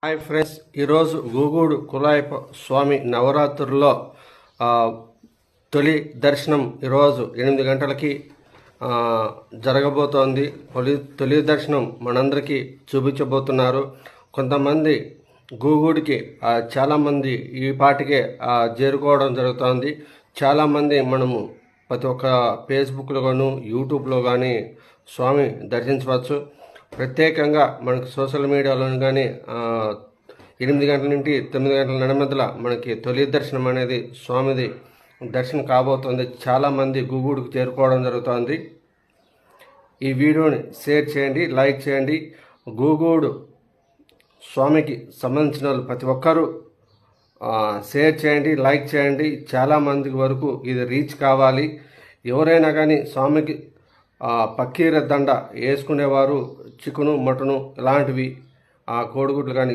Hi friends, ఈరోజు గూగూడు కులాయప్ప స్వామి నవరాత్రుల్లో తొలి దర్శనం ఈరోజు 8 గంటలకి జరగబోతోంది. తొలి దర్శనం మనందరికీ చూపించబోతున్నారు. కొంతమంది గూగూడికి చాలామంది ఈ పాటికే చేరుకోవడం జరుగుతోంది. చాలామంది మనము ప్రతి ఒక్క ఫేస్బుక్లో కానీ యూట్యూబ్లో కానీ స్వామి దర్శించవచ్చు. ప్రత్యేకంగా మనకు సోషల్ మీడియాలో కానీ 8 గంటల నుండి 9 గంటల నడుమధ్యలో మనకి తొలి దర్శనం అనేది స్వామిది దర్శనం కాబోతుంది. చాలామంది గూగూడుకు చేరుకోవడం జరుగుతుంది. ఈ వీడియోని షేర్ చేయండి, లైక్ చేయండి. గూగూడు స్వామికి సంబంధించిన వాళ్ళు ప్రతి ఒక్కరూ షేర్ చేయండి, లైక్ చేయండి. చాలామంది వరకు ఇది రీచ్ కావాలి. ఎవరైనా కానీ స్వామికి పక్కీర దండ వేసుకునేవారు చికెను, మటను ఇలాంటివి కోడిగుడ్లు కానీ